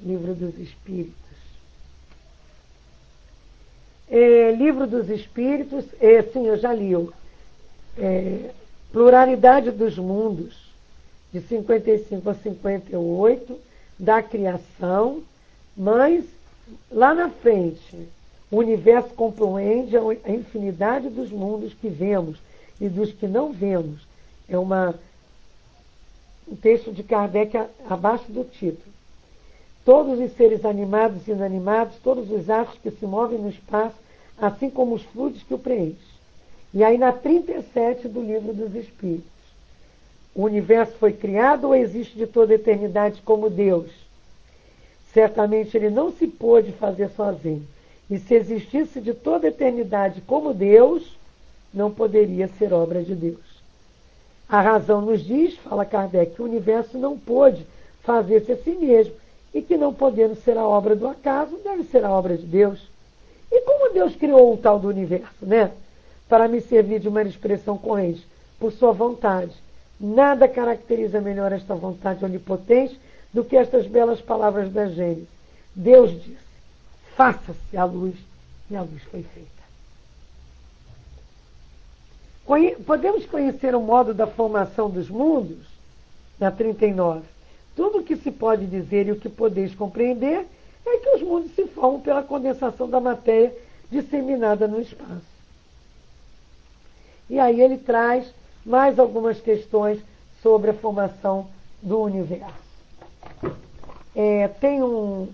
Livro dos Espíritos. Livro dos Espíritos, sim, eu já li. Pluralidade dos Mundos, de 55 a 58, da criação, mas lá na frente, o universo compreende a infinidade dos mundos que vemos e dos que não vemos. É um texto de Kardec abaixo do título. Todos os seres animados e inanimados, todos os astros que se movem no espaço, assim como os fluidos que o preenchem. E aí na 37 do Livro dos Espíritos. O universo foi criado ou existe de toda a eternidade como Deus? Certamente ele não se pôde fazer sozinho. E se existisse de toda a eternidade como Deus, não poderia ser obra de Deus. A razão nos diz, fala Kardec, que o universo não pôde fazer-se a si mesmo e que não podendo ser a obra do acaso, deve ser a obra de Deus. E como Deus criou o tal do universo, né? Para me servir de uma expressão corrente, por sua vontade. Nada caracteriza melhor esta vontade onipotente do que estas belas palavras da Gênesis. Deus disse, faça-se a luz, e a luz foi feita. Podemos conhecer o modo da formação dos mundos? Na 39. Tudo o que se pode dizer e o que podeis compreender é que os mundos se formam pela condensação da matéria disseminada no espaço. E aí ele traz mais algumas questões sobre a formação do universo. Tem um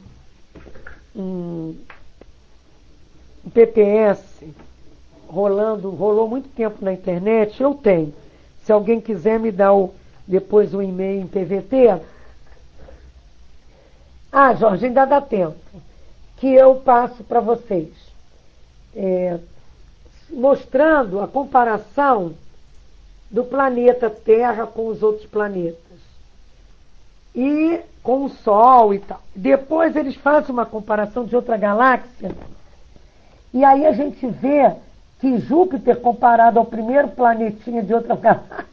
PPS rolou muito tempo na internet, eu tenho. Se alguém quiser me dar depois o e-mail em PVT. Jorge, ainda dá tempo. Que eu passo para vocês. Mostrando a comparação do planeta Terra com os outros planetas. e com o Sol e tal. Depois eles fazem uma comparação de outra galáxia, e aí a gente vê que Júpiter, comparado ao primeiro planetinha de outra galáxia,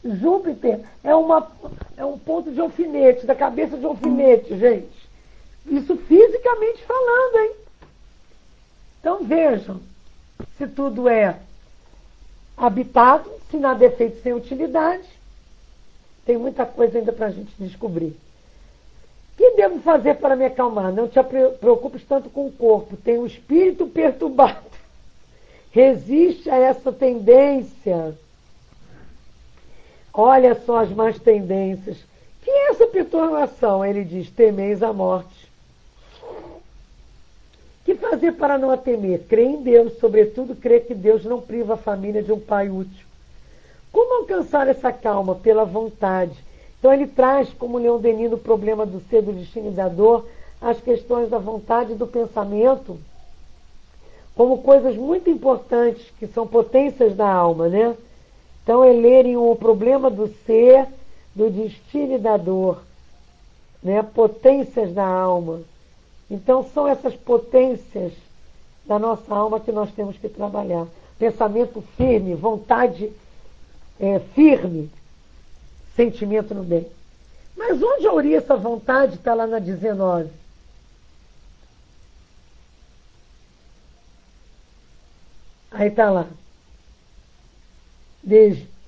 Júpiter é um ponto de alfinete, da cabeça de alfinete, gente. Isso fisicamente falando, hein? Então vejam, se tudo é habitado, se nada é feito sem utilidade, tem muita coisa ainda para a gente descobrir. O que devo fazer para me acalmar? Não te preocupes tanto com o corpo. Tem o espírito perturbado. Resiste a essa tendência. Olha só as más tendências. Que é essa perturbação? Ele diz, temeis a morte. Que fazer para não a temer? Crer em Deus, sobretudo crer que Deus não priva a família de um pai útil. Como alcançar essa calma? Pela vontade. Então ele traz, como Leon Denis, no problema do ser, do destino e da dor, as questões da vontade e do pensamento como coisas muito importantes, que são potências da alma, né? Então é lerem o problema do ser, do destino e da dor, né? Potências da alma. Então são essas potências da nossa alma que nós temos que trabalhar. Pensamento firme, vontade firme, sentimento no bem. Mas onde auria essa vontade? Está lá na 19. Aí está lá.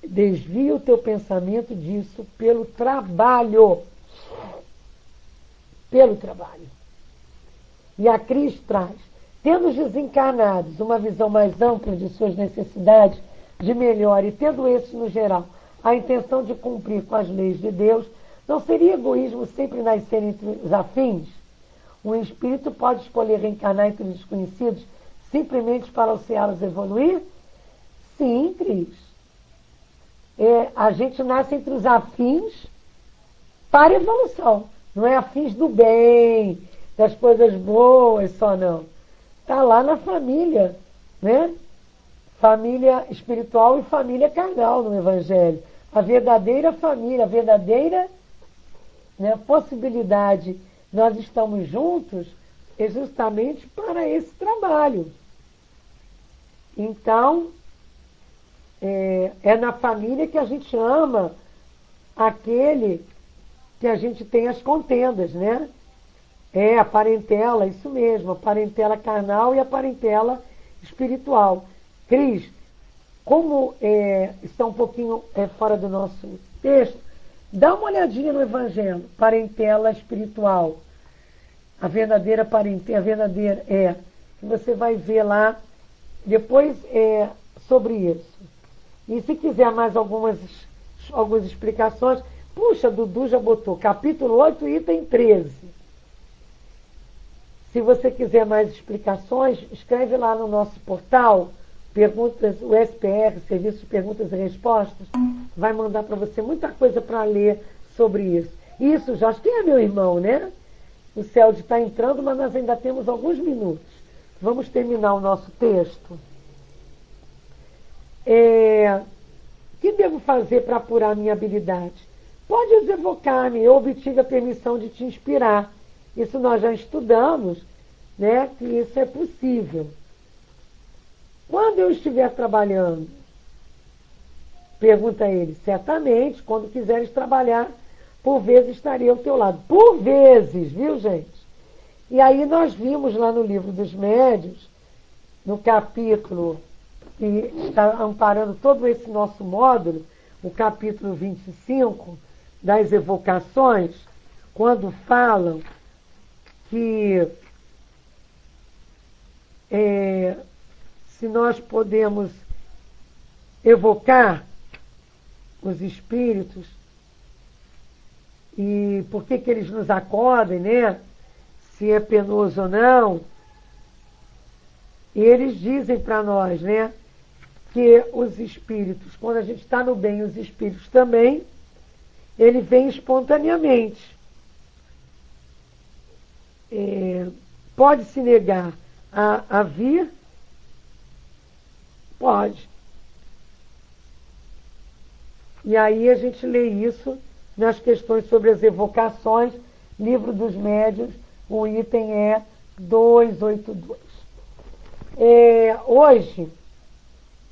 Desvia o teu pensamento disso pelo trabalho. Pelo trabalho. E a Cris traz, tendo os desencarnados uma visão mais ampla de suas necessidades de melhor e tendo esses no geral a intenção de cumprir com as leis de Deus, não seria egoísmo sempre nascer entre os afins? Um espírito pode escolher reencarnar entre os desconhecidos simplesmente para auxiliá-los a evoluir? Sim, Cris. A gente nasce entre os afins para a evolução. Não é afins do bem, das coisas boas só não. Está lá na família, né? Família espiritual e família carnal no Evangelho. A verdadeira família, a verdadeira, né, possibilidade, nós estamos juntos, é justamente para esse trabalho. Então, é na família que a gente ama aquele que a gente tem as contendas, né? A parentela, isso mesmo, a parentela carnal e a parentela espiritual. Cris, como está um pouquinho fora do nosso texto, dá uma olhadinha no Evangelho, parentela espiritual. A verdadeira parentela, a verdadeira que você vai ver lá depois sobre isso. E se quiser mais algumas explicações, puxa, Dudu já botou capítulo 8, item 13. Se você quiser mais explicações, escreve lá no nosso portal, perguntas, o SPR, Serviço de Perguntas e Respostas, vai mandar para você muita coisa para ler sobre isso. Isso, Jorge, quem é meu irmão, né? O Céu está entrando, mas nós ainda temos alguns minutos. Vamos terminar o nosso texto. O que devo fazer para apurar a minha habilidade? Podes evocar-me, eu obtive a permissão de te inspirar. Isso nós já estudamos, né, que isso é possível. Quando eu estiver trabalhando, pergunta ele, certamente, quando quiseres trabalhar, por vezes estarei ao teu lado. Por vezes, viu, gente? E aí nós vimos lá no livro dos médiuns, no capítulo que está amparando todo esse nosso módulo, o capítulo 25 das evocações, quando falam que se nós podemos evocar os espíritos e por que eles nos acodem, né? Se é penoso ou não. E eles dizem para nós, né, que os espíritos, quando a gente está no bem, os espíritos também, ele vem espontaneamente. Pode se negar a vir? Pode. E aí a gente lê isso nas questões sobre as evocações, Livro dos Médiuns, o item é 282. Hoje,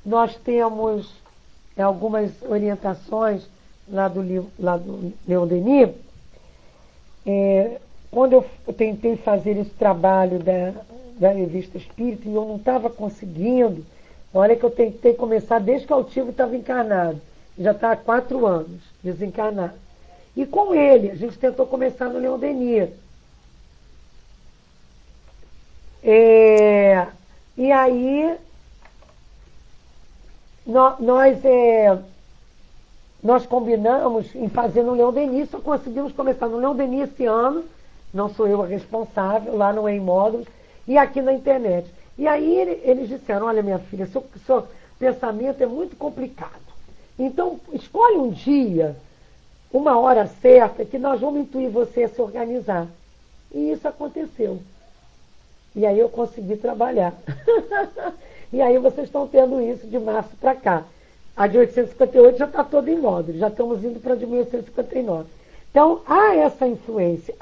nós temos algumas orientações lá do Leon Denis. Quando eu tentei fazer esse trabalho da Revista Espírita e eu não estava conseguindo, olha que eu tentei começar desde que o Altivo estava encarnado, já está há 4 anos desencarnado. E com ele, a gente tentou começar no Leon Denis. E aí, nós combinamos em fazer no Leon Denis, só conseguimos começar no Leon Denis esse ano, não sou eu a responsável, lá no Em Módulos, e aqui na internet. E aí eles disseram, olha minha filha, seu pensamento é muito complicado. Então, escolhe um dia, uma hora certa, que nós vamos intuir você a se organizar. E isso aconteceu. E aí eu consegui trabalhar. E aí vocês estão tendo isso de março para cá. A de 858 já está toda em módulo, já estamos indo para a de 1859. Então, há essa influência.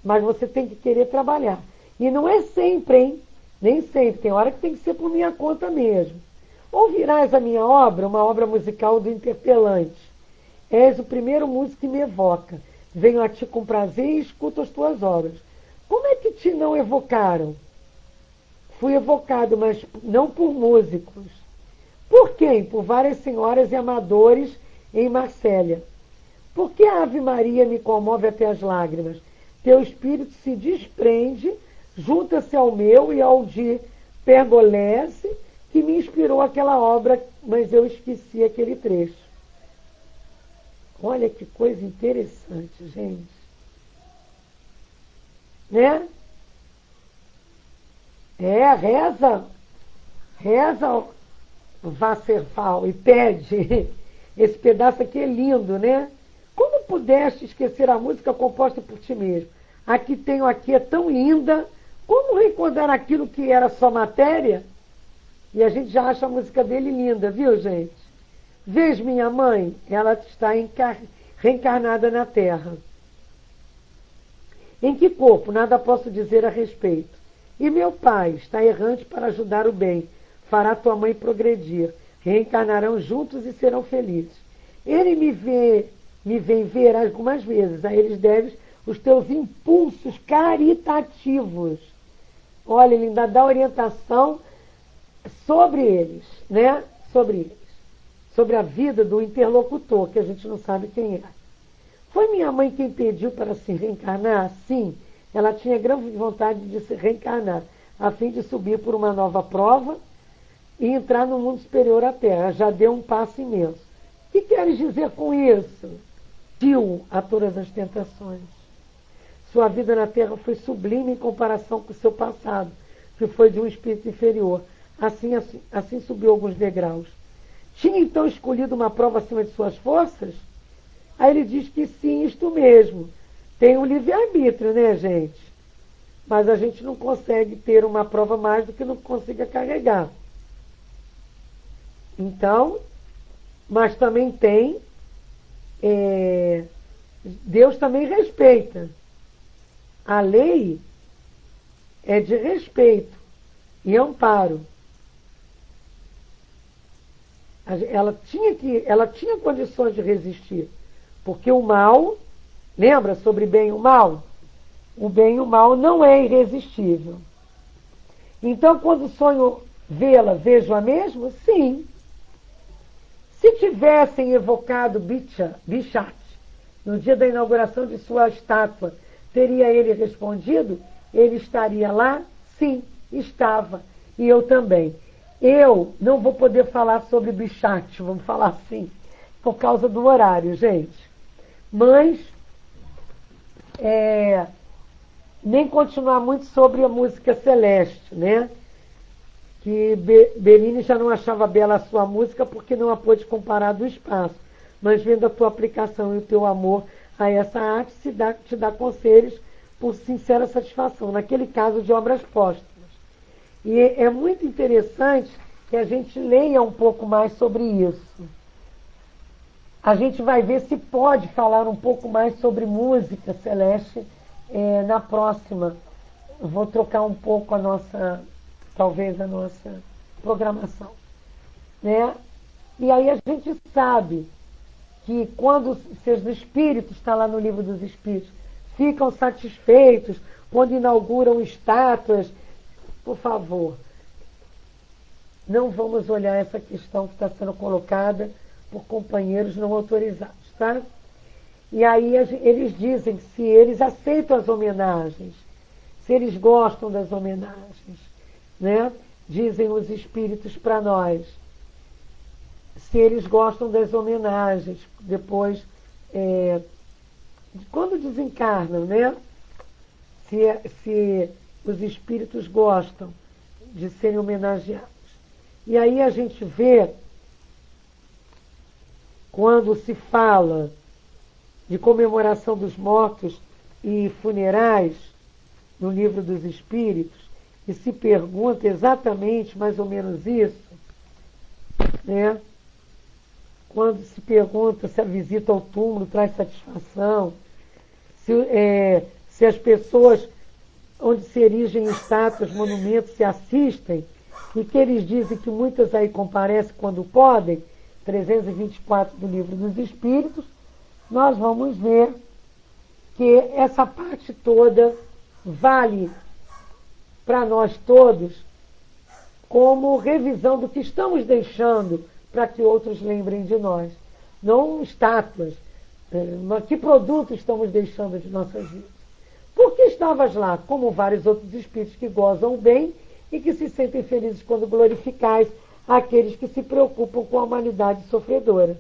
Mas você tem que querer trabalhar. E não é sempre, hein? Nem sempre. Tem hora que tem que ser por minha conta mesmo. Ouvirás a minha obra, uma obra musical do Interpelante. És o primeiro músico que me evoca. Venho a ti com prazer e escuto as tuas obras. Como é que te não evocaram? Fui evocado, mas não por músicos. Por quem? Por várias senhoras e amadores em Marsella. Por que a Ave Maria me comove até as lágrimas? Teu espírito se desprende, junta-se ao meu e ao de Pergolese, que me inspirou aquela obra, mas eu esqueci aquele trecho. Olha que coisa interessante, gente. Né? Reza Wasserfall e pede. Esse pedaço aqui é lindo, né? Como pudeste esquecer a música composta por ti mesmo? A que tenho aqui é tão linda. Como recordar aquilo que era só matéria? E a gente já acha a música dele linda, viu, gente? Vês minha mãe? Ela está reencarnada na Terra. Em que corpo? Nada posso dizer a respeito. E meu pai está errante para ajudar o bem. Fará tua mãe progredir. Reencarnarão juntos e serão felizes. Ele me vem ver algumas vezes. A eles deves os teus impulsos caritativos. Olha, ele ainda dá orientação sobre eles, né? Sobre eles. Sobre a vida do interlocutor, que a gente não sabe quem é. Foi minha mãe quem pediu para se reencarnar? Sim, ela tinha grande vontade de se reencarnar, a fim de subir por uma nova prova e entrar no mundo superior à Terra. Já deu um passo imenso. O que queres dizer com isso? Deu a todas as tentações. Sua vida na Terra foi sublime em comparação com o seu passado, que foi de um espírito inferior. Assim subiu alguns degraus. Tinha então escolhido uma prova acima de suas forças? Aí ele diz que sim, isto mesmo. Tem um livre-arbítrio, né, gente? Mas a gente não consegue ter uma prova mais do que não consiga carregar. Então, mas também tem... Deus também respeita. A lei é de respeito e amparo. Ela tinha condições de resistir, porque o mal, lembra sobre bem e o mal? O bem e o mal não é irresistível. Então, quando sonho vê-la, vejo-a mesmo? Sim. Se tivessem evocado Bichat no dia da inauguração de sua estátua, teria ele respondido? Ele estaria lá? Sim, estava. E eu também. Eu não vou poder falar sobre Bichat, vamos falar assim, por causa do horário, gente. Mas, nem continuar muito sobre a música celeste, né? Que Bellini já não achava bela a sua música porque não a pôde comparar do espaço. Mas vendo a tua aplicação e o teu amor a essa arte, te dá conselhos por sincera satisfação, naquele caso de obras póstumas. E é muito interessante que a gente leia um pouco mais sobre isso. A gente vai ver se pode falar um pouco mais sobre música celeste na próxima. Eu vou trocar um pouco talvez a nossa programação, né? E aí a gente sabe que quando seus espíritos, está lá no livro dos espíritos, ficam satisfeitos quando inauguram estátuas, por favor, não vamos olhar essa questão que está sendo colocada por companheiros não autorizados, tá? E aí eles dizem que se eles aceitam as homenagens, se eles gostam das homenagens, né? Dizem os espíritos para nós, se eles gostam das homenagens, depois, quando desencarnam, né? Se os espíritos gostam de serem homenageados. E aí a gente vê, quando se fala de comemoração dos mortos e funerais, no livro dos espíritos, e se pergunta exatamente mais ou menos isso, né? Quando se pergunta se a visita ao túmulo traz satisfação, se as pessoas onde se erigem estátuas, monumentos, se assistem, e que eles dizem que muitas aí comparecem quando podem, 324 do livro dos Espíritos, nós vamos ver que essa parte toda vale para nós todos como revisão do que estamos deixando para que outros lembrem de nós. Não estátuas, mas que produto estamos deixando de nossas vidas. Porque estavas lá, como vários outros espíritos que gozam bem e que se sentem felizes quando glorificais aqueles que se preocupam com a humanidade sofredora.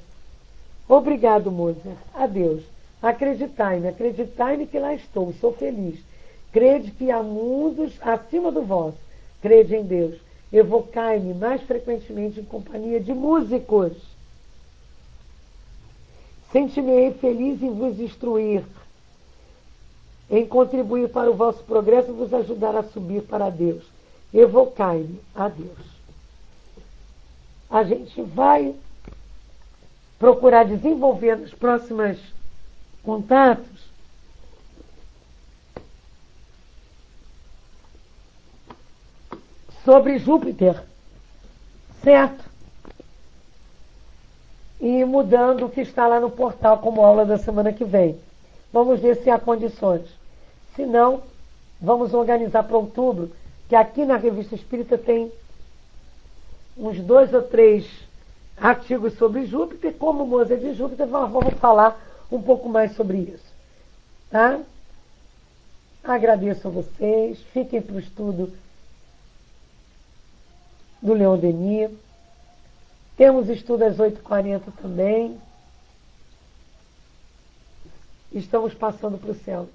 Obrigado, Mozart. Adeus. Acreditai-me que lá estou, sou feliz. Crede que há mundos acima do vosso. Crede em Deus. Evocai-me mais frequentemente em companhia de músicos. Senti-me feliz em vos instruir, em contribuir para o vosso progresso e vos ajudar a subir para Deus. Evocai-me a Deus. A gente vai procurar desenvolver nos próximos contatos sobre Júpiter, certo? E mudando o que está lá no portal como aula da semana que vem. Vamos ver se há condições. Se não, vamos organizar para outubro, que aqui na Revista Espírita tem uns 2 ou 3 artigos sobre Júpiter. Como Moza de Júpiter, vamos falar um pouco mais sobre isso. Tá? Agradeço a vocês. Fiquem para o estudo do Leon Denis. Temos estudo às 8h40 também. Estamos passando para o céu.